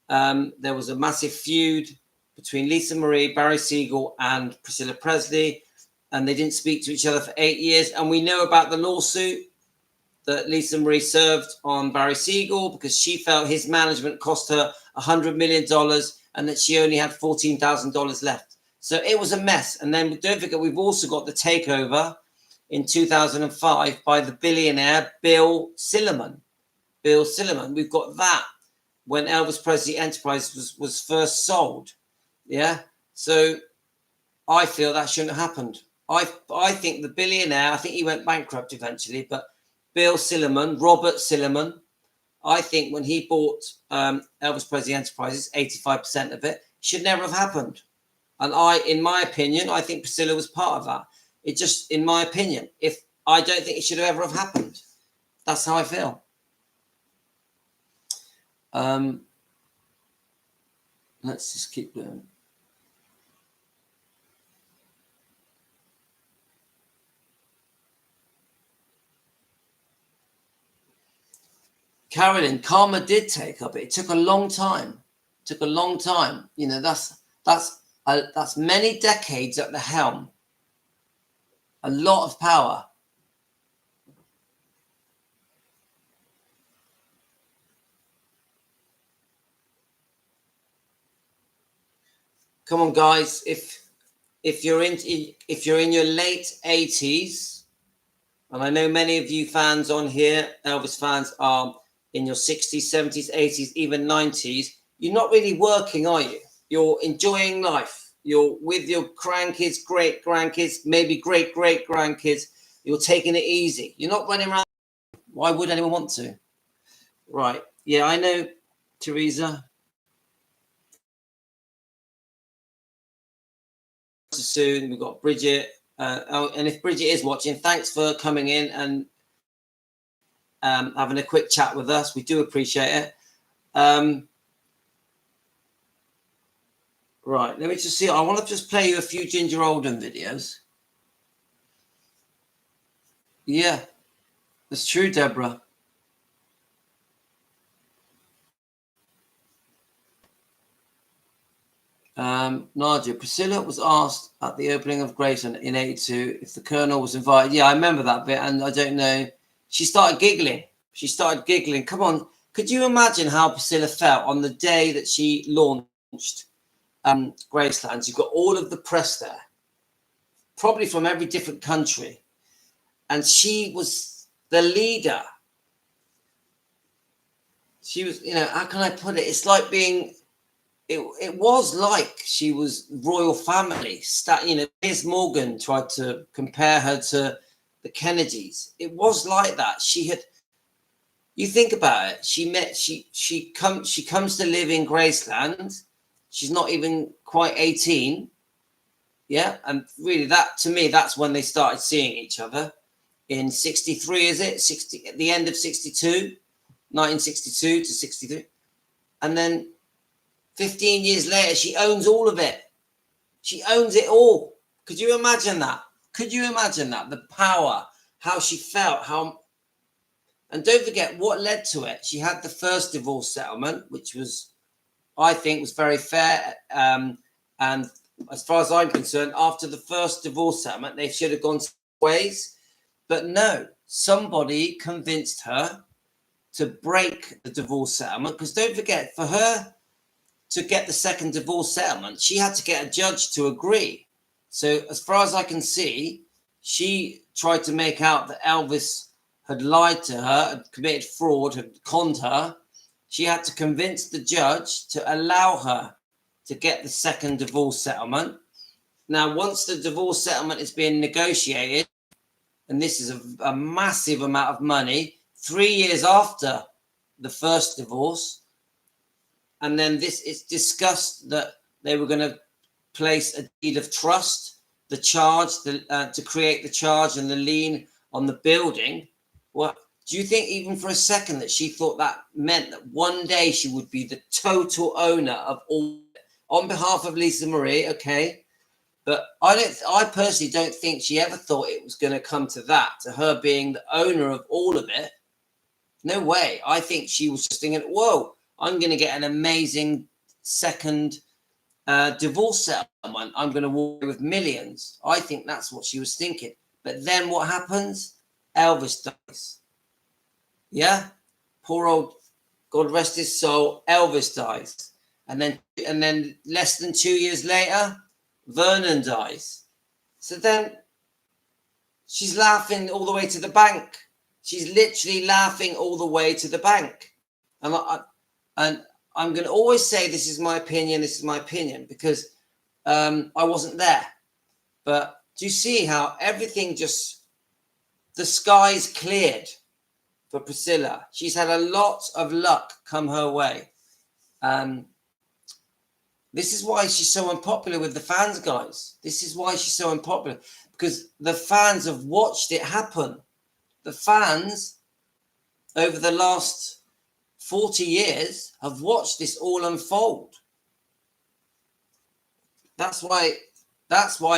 there was a massive feud between Lisa Marie, Barry Siegel, and Priscilla Presley. and they didn't speak to each other for 8 years. And we know about the lawsuit that Lisa Marie served on Barry Siegel because she felt his management cost her $100 million and that she only had $14,000 left. So it was a mess. And then don't forget, we've also got the takeover in 2005 by the billionaire Bill Silliman. Bill Silliman. We've got that when Elvis Presley Enterprises was first sold. Yeah. So I feel that shouldn't have happened. I think the billionaire, I think he went bankrupt eventually, but Bill Silliman, Robert Silliman, I think when he bought Elvis Presley Enterprises, 85% of it, should never have happened. And in my opinion, I think Priscilla was part of that. It just, in my opinion, I don't think it should ever have happened. That's how I feel. Let's just keep going. Carolyn, karma did take up. It took a long time. You know, that's many decades at the helm. A lot of power. Come on, guys. If you're in your late 80s, and I know many of you fans on here, Elvis fans, are in your 60s, 70s, 80s, even 90s, you're not really working, are you? You're enjoying life. You're with your grandkids, great grandkids, maybe great great grandkids. You're taking it easy. You're not running around. Why would anyone want to? Right. Yeah, I know, Teresa. Soon we've got Bridget. And if Bridget is watching, thanks for coming in and having a quick chat with us. We do appreciate it. Right, let me just see. I want to just play you a few Ginger Alden videos. Yeah, that's true, Deborah. Nadia, Priscilla was asked at the opening of Grayson in 82 if the Colonel was invited. Yeah, I remember that bit, and I don't know. She started giggling. Come on, could you imagine how Priscilla felt on the day that she launched Graceland? You've got all of the press there, probably from every different country, and she was the leader. She was, you know, how can I put it? It's like being... It was like she was royal family. You know, Piers Morgan tried to compare her to the Kennedys. It was like that. She had... You think about it. She comes to live in Graceland. She's not even quite 18. Yeah, and really, that to me, that's when they started seeing each other. In 63, is it? 60 at the end of 62, 1962 to 63, and then 15 years later, she owns all of it. She owns it all. Could you imagine that? The power, how she felt, and don't forget what led to it. She had the first divorce settlement, which was, I think, was very fair. And as far as I'm concerned, after the first divorce settlement, they should have gone ways. But no, somebody convinced her to break the divorce settlement. Because don't forget, for her to get the second divorce settlement, she had to get a judge to agree. So as far as I can see, she tried to make out that Elvis had lied to her, had committed fraud, had conned her. She had to convince the judge to allow her to get the second divorce settlement. Now, once the divorce settlement is being negotiated, and this is a massive amount of money, 3 years after the first divorce, and then it's discussed that they were going to place a deed of trust, the charge, to create the charge and the lien on the building. What do you think, even for a second, that she thought that meant that one day she would be the total owner of all, on behalf of Lisa Marie? Okay, but I personally don't think she ever thought it was going to come to that, to her being the owner of all of it. No way. I think she was just thinking, whoa, I'm going to get an amazing second divorce settlement. I'm going to walk away with millions. I think that's what she was thinking. But then what happens? Elvis dies. Yeah, poor old, God rest his soul, Elvis dies. And then less than 2 years later, Vernon dies. So then she's laughing all the way to the bank. She's literally laughing all the way to the bank. And I'm going to always say this is my opinion, because I wasn't there. But do you see how everything just, the skies cleared for Priscilla? She's had a lot of luck come her way. This is why she's so unpopular with the fans, guys. This is why she's so unpopular, because the fans have watched it happen. The fans over the last 40 years have watched this all unfold. That's why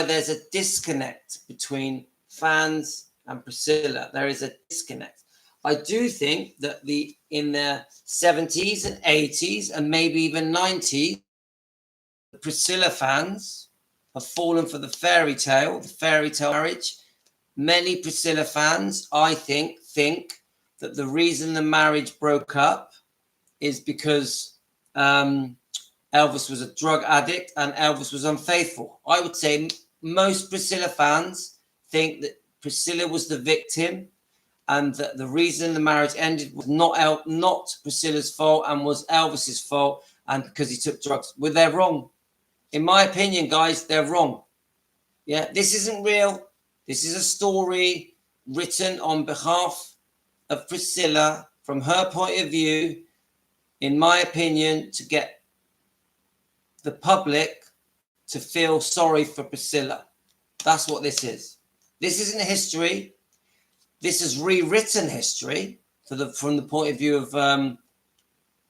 there's a disconnect between fans and Priscilla. There is a disconnect. I do think that in the 70s and 80s and maybe even 90s, the Priscilla fans have fallen for the fairy tale marriage. Many Priscilla fans, I think that the reason the marriage broke up is because Elvis was a drug addict and Elvis was unfaithful. I would say most Priscilla fans think that Priscilla was the victim, and that the reason the marriage ended was not Priscilla's fault and was Elvis's fault, and because he took drugs. Well, they're wrong. In my opinion, guys, they're wrong. Yeah, this isn't real. This is a story written on behalf of Priscilla from her point of view, in my opinion, to get the public to feel sorry for Priscilla. That's what this is. This isn't history. This is rewritten history from the point of view of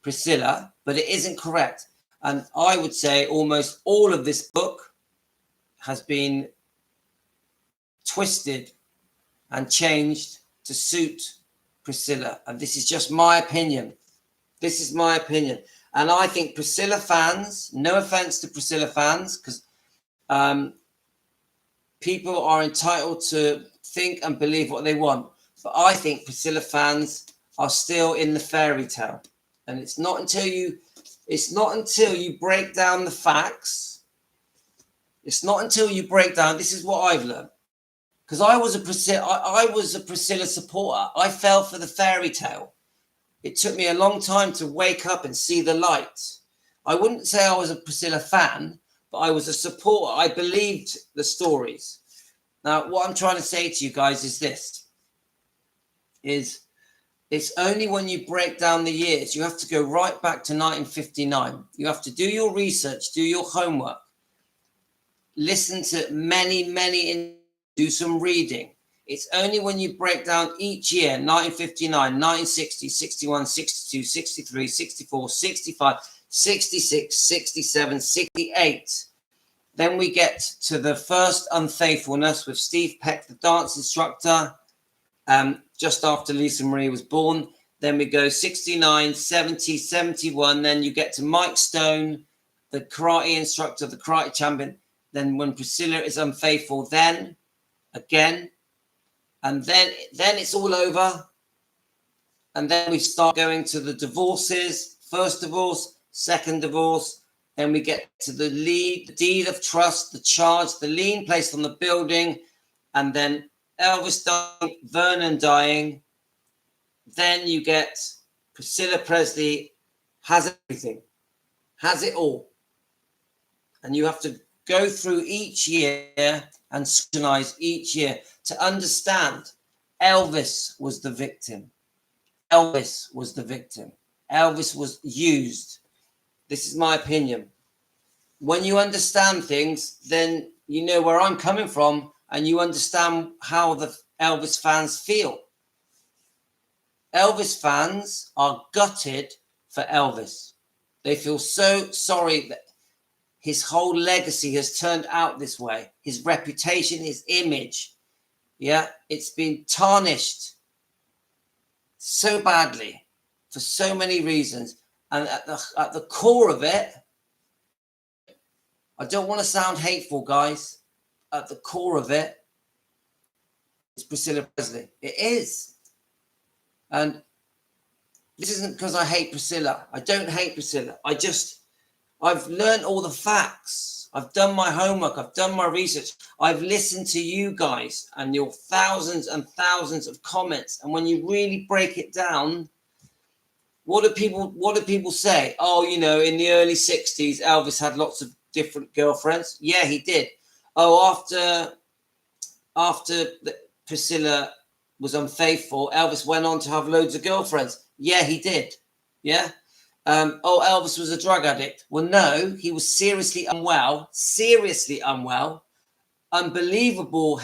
Priscilla, but it isn't correct. And I would say almost all of this book has been twisted and changed to suit Priscilla. And this is just my opinion. This is my opinion. And I think Priscilla fans, no offense to Priscilla fans, because people are entitled to think and believe what they want. But I think Priscilla fans are still in the fairy tale. And it's not until you break down the facts. It's not until you break down. This is what I've learned. Because I was a Priscilla supporter. I fell for the fairy tale. It took me a long time to wake up and see the light. I wouldn't say I was a Priscilla fan, but I was a supporter. I believed the stories. Now, what I'm trying to say to you guys is this. It's only when you break down the years, you have to go right back to 1959. You have to do your research, do your homework, listen to many, do some reading. It's only when you break down each year, 1959, 1960, 61, 62, 63, 64, 65, 66, 67, 68. Then we get to the first unfaithfulness with Steve Peck, the dance instructor, just after Lisa Marie was born. Then we go 69, 70, 71. Then you get to Mike Stone, the karate instructor, the karate champion. Then when Priscilla is unfaithful, then again, and then it's all over. And then we start going to the divorces, first divorce, second divorce. Then we get to the deed of trust, the charge, the lien placed on the building, and then Elvis dying, Vernon dying. Then you get Priscilla Presley has everything, has it all. And you have to go through each year and scrutinize each year to understand Elvis was the victim. Elvis was the victim. Elvis was used. This is my opinion. When you understand things, then you know where I'm coming from and you understand how the Elvis fans feel. Elvis fans are gutted for Elvis. They feel so sorry that his whole legacy has turned out this way. His reputation, his image, yeah, it's been tarnished so badly for so many reasons. And at the core of it, I don't want to sound hateful, guys. At the core of it, it's Priscilla Presley. It is. And this isn't because I hate Priscilla. I don't hate Priscilla. I've learned all the facts. I've done my homework. I've done my research. I've listened to you guys and your thousands and thousands of comments. And when you really break it down, what do people say? Oh, you know, in the early 60s, Elvis had lots of different girlfriends. Yeah, he did. Oh, after Priscilla was unfaithful, Elvis went on to have loads of girlfriends. Yeah, he did. Yeah. Oh, Elvis was a drug addict. Well, no, he was seriously unwell, unbelievable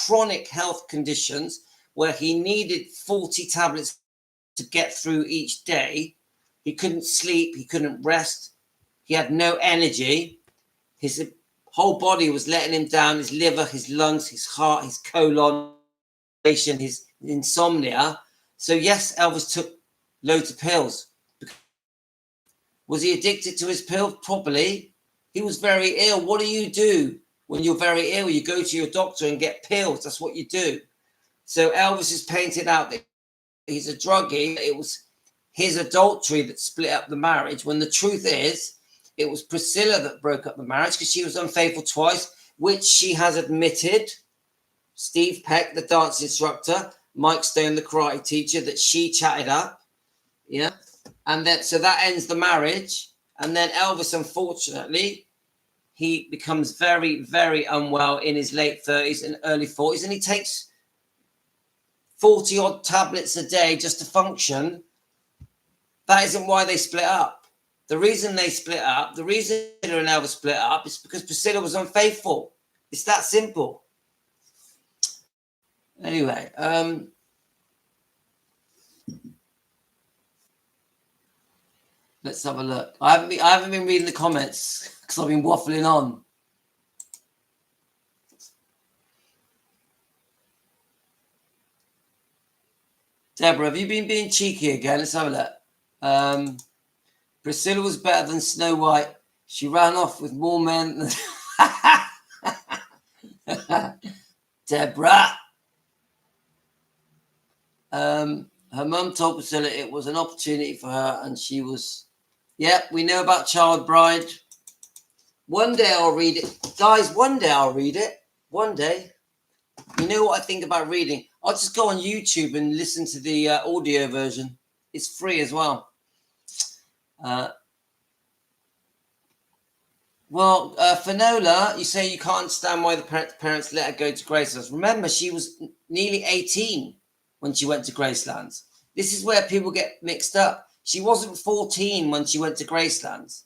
chronic health conditions where he needed 40 tablets to get through each day. He couldn't sleep. He couldn't rest. He had no energy. His whole body was letting him down. His liver, his lungs, his heart, his colon, his insomnia. So yes, Elvis took loads of pills. Was he addicted to his pills? Probably. He was very ill. What do you do when you're very ill? You go to your doctor and get pills. That's what you do. So Elvis is painted out that he's a druggie. It was his adultery that split up the marriage, when the truth is it was Priscilla that broke up the marriage because she was unfaithful twice, which she has admitted. Steve Peck, the dance instructor, Mike Stone, the karate teacher, that she chatted up. Yeah. And then, so that ends the marriage. And then Elvis, unfortunately, he becomes very, very unwell in his late 30s and early 40s. And he takes 40 odd tablets a day just to function. That isn't why they split up. The reason they split up, the reason Priscilla and Elvis split up is because Priscilla was unfaithful. It's that simple. Anyway, let's have a look. I haven't been reading the comments because I've been waffling on. Deborah, have you been being cheeky again? Let's have a look. Priscilla was better than Snow White. She ran off with more men than Deborah. Her mum told Priscilla it was an opportunity for her, and she was, we know about Child Bride. One day I'll read it. Guys, one day I'll read it. One day. You know what I think about reading? I'll just go on YouTube and listen to the audio version. It's free as well. Finola, you say you can't understand why the parents let her go to Gracelands. Remember, she was nearly 18 when she went to Gracelands. This is where people get mixed up. She wasn't 14 when she went to Gracelands.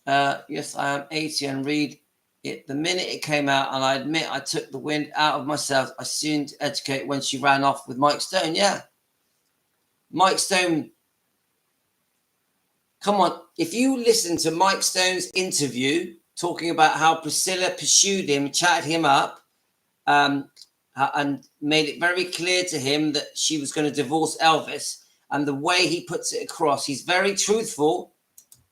Yes, I am 80 and read it the minute it came out, and I admit I took the wind out of myself. I soon to educate when she ran off with Mike Stone. Yeah. Mike Stone. Come on. If you listen to Mike Stone's interview talking about how Priscilla pursued him, chatted him up, and made it very clear to him that she was going to divorce Elvis, and the way he puts it across, he's very truthful.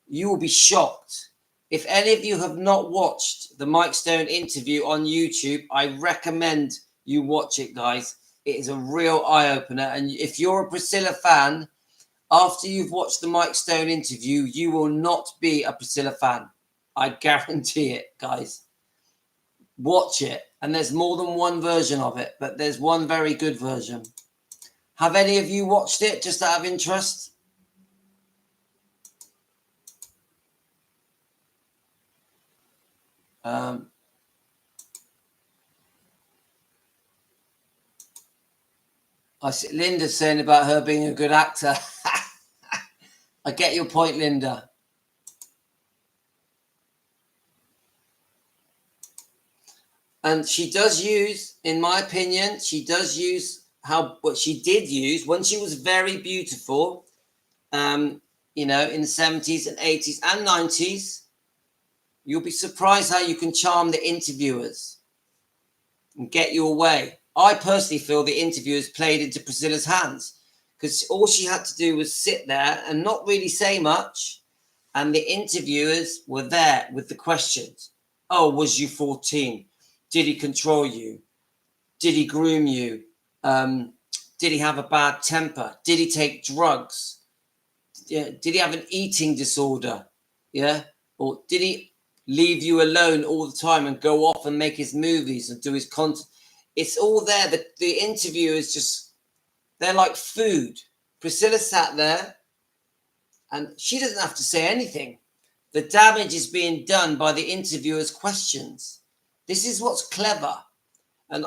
You will be shocked. If any of you have not watched the Mike Stone interview on YouTube, I recommend you watch it, guys. It is a real eye-opener. And if you're a Priscilla fan, after you've watched the Mike Stone interview, you will not be a Priscilla fan. I guarantee it, guys. Watch it. And there's more than one version of it, but there's one very good version. Have any of you watched it, just out of interest? I see Linda saying about her being a good actor. I get your point, Linda. And she does use, in my opinion, she does use what she did use when she was very beautiful, in the 70s and 80s and 90s. You'll be surprised how you can charm the interviewers and get your way. I personally feel the interviewers played into Priscilla's hands because all she had to do was sit there and not really say much and the interviewers were there with the questions. Oh, was you 14? Did he control you? Did he groom you? Did he have a bad temper? Did he take drugs? Yeah. Did he have an eating disorder? Yeah. Or did he leave you alone all the time and go off and make his movies and do his content? It's all there. The interview is just, they're like food. Priscilla sat there and she doesn't have to say anything. The damage is being done by the interviewer's questions. This is what's clever. And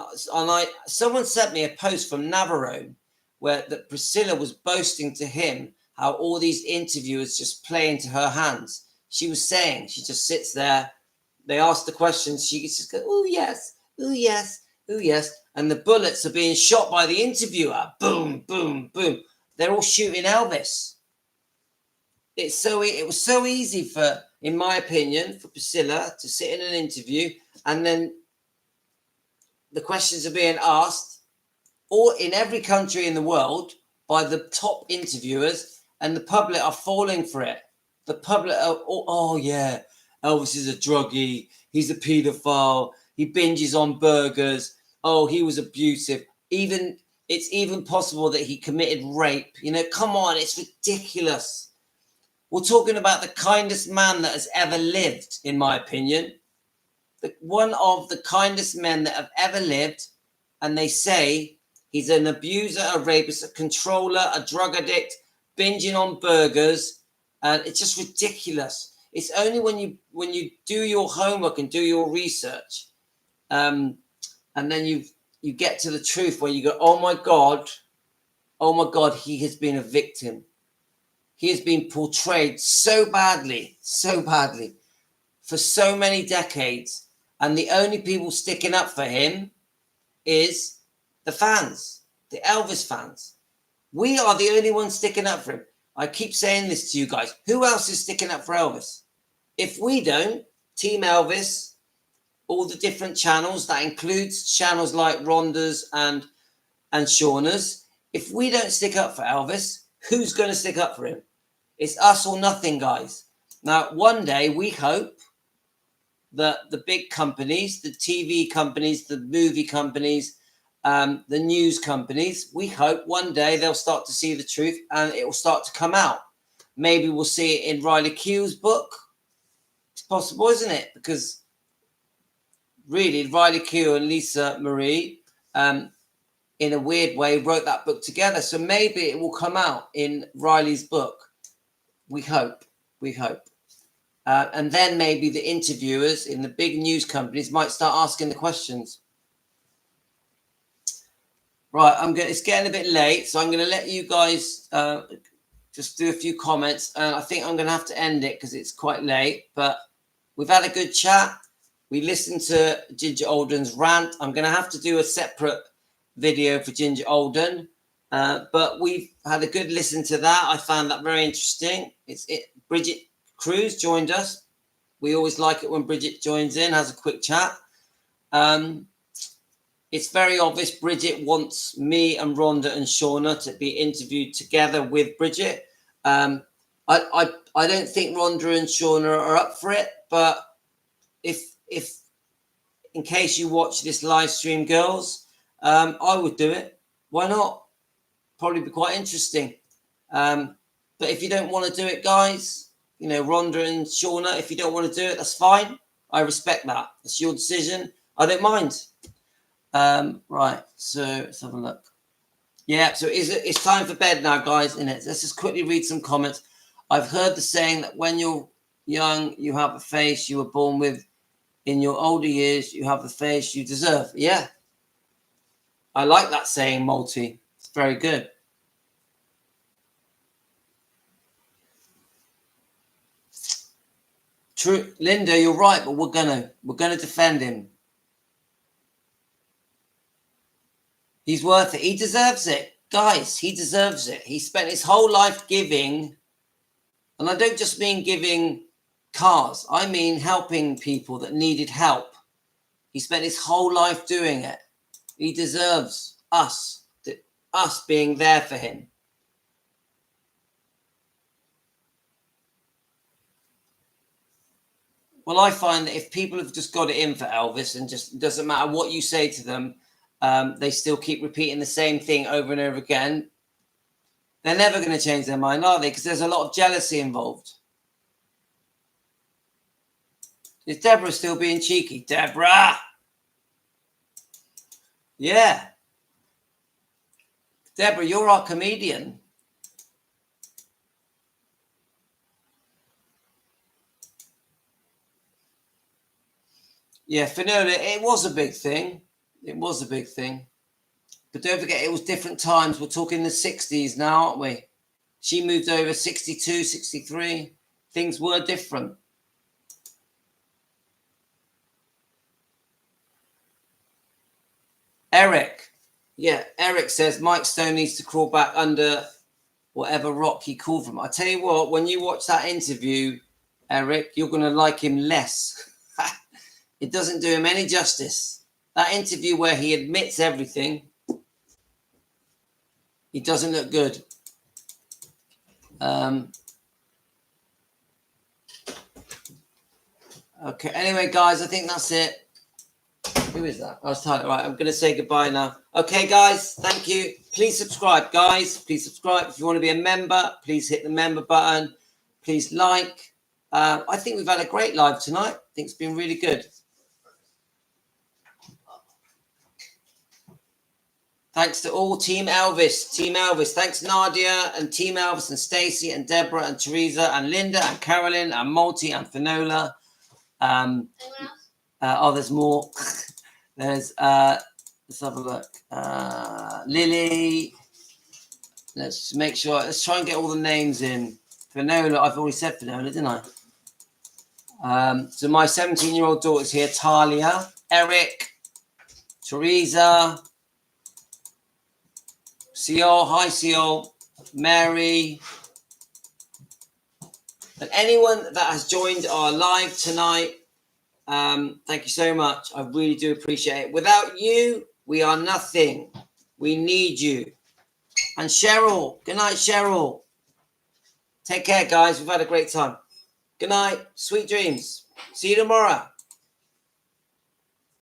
someone sent me a post from Navarone where that Priscilla was boasting to him how all these interviewers just play into her hands. She was saying, she just sits there, they ask the questions, she just goes, oh yes, oh yes, oh yes. And the bullets are being shot by the interviewer. Boom, boom, boom. They're all shooting Elvis. It was so easy for, in my opinion, for Priscilla to sit in an interview and then the questions are being asked all in every country in the world by the top interviewers, and the public are falling for it. The public are, oh yeah, Elvis is a druggie, he's a paedophile, he binges on burgers, oh, he was abusive. It's even possible that he committed rape. You know, come on, it's ridiculous. We're talking about the kindest man that has ever lived, in my opinion. One of the kindest men that have ever lived, and they say he's an abuser, a rapist, a controller, a drug addict, binging on burgers, and it's just ridiculous. It's only when you do your homework and do your research, and then you get to the truth where you go, oh my God, he has been a victim. He has been portrayed so badly for so many decades. And the only people sticking up for him is the fans, the Elvis fans. We are the only ones sticking up for him. I keep saying this to you guys. Who else is sticking up for Elvis? If we don't, Team Elvis, all the different channels, that includes channels like Rhonda's and Shauna's, if we don't stick up for Elvis, who's going to stick up for him? It's us or nothing, guys. Now, one day we hope that the big companies, the TV companies, the movie companies, the news companies, we hope one day they'll start to see the truth and it will start to come out. Maybe we'll see it in Riley Keough's book. It's possible, isn't it? Because really, Riley Keough and Lisa Marie, in a weird way, wrote that book together. So maybe it will come out in Riley's book. We hope. We hope. And then maybe the interviewers in the big news companies might start asking the questions. Right, it's getting a bit late, so I'm going to let you guys just do a few comments. And I think I'm going to have to end it because it's quite late. But we've had a good chat. We listened to Ginger Alden's rant. I'm going to have to do a separate video for Ginger Alden. But we've had a good listen to that. I found that very interesting. Bridget Cruz joined us. We always like it when Bridget joins in, has a quick chat. It's very obvious Bridget wants me and Rhonda and Shauna to be interviewed together with Bridget. I don't think Rhonda and Shauna are up for it, but if in case you watch this live stream, girls, I would do it. Why not? Probably be quite interesting. But if you don't want to do it, guys, you know, Rhonda and Shauna, if you don't want to do it, that's fine. I respect that. It's your decision. I don't mind. Right, so let's have a look. Yeah, so it's time for bed now, guys, isn't it? Let's just quickly read some comments. I've heard the saying that when you're young, you have a face you were born with. In your older years, you have the face you deserve. Yeah. I like that saying, Multi. It's very good. True, Linda, you're right, but we're gonna defend him. He's worth it. He deserves it. Guys, he deserves it. He spent his whole life giving, and I don't just mean giving cars. I mean helping people that needed help. He spent his whole life doing it. He deserves us being there for him. Well, I find that if people have just got it in for Elvis and just doesn't matter what you say to them, they still keep repeating the same thing over and over again. They're never going to change their mind, are they? Because there's a lot of jealousy involved. Is Deborah still being cheeky? Deborah! Yeah. Deborah, you're our comedian. Yeah, Finola, it was a big thing. It was a big thing. But don't forget, it was different times. We're talking the 60s now, aren't we? She moved over 62, 63. Things were different. Eric. Yeah, Eric says Mike Stone needs to crawl back under whatever rock he called from. I tell you what, when you watch that interview, Eric, you're going to like him less. It doesn't do him any justice. That interview where he admits everything, he doesn't look good. Okay, anyway, guys, I think that's it. Who is that? I was tired. Right, I'm going to say goodbye now. Okay, guys, thank you. Please subscribe, guys. Please subscribe. If you want to be a member, please hit the member button. Please like. I think we've had a great live tonight. I think it's been really good. Thanks to all Team Elvis. Team Elvis. Thanks Nadia and Team Elvis and Stacey and Deborah and Teresa and Linda and Carolyn and Multi and Finola. There's more. There's let's have a look. Lily. Let's make sure. Let's try and get all the names in. Finola. I've already said Finola, didn't I? So my 17-year-old daughter's here. Talia, Eric, Teresa. Seal, hi Seal, Mary, and anyone that has joined our live tonight, thank you so much. I really do appreciate it. Without you, we are nothing. We need you. And Cheryl, good night, Cheryl. Take care, guys. We've had a great time. Good night. Sweet dreams. See you tomorrow.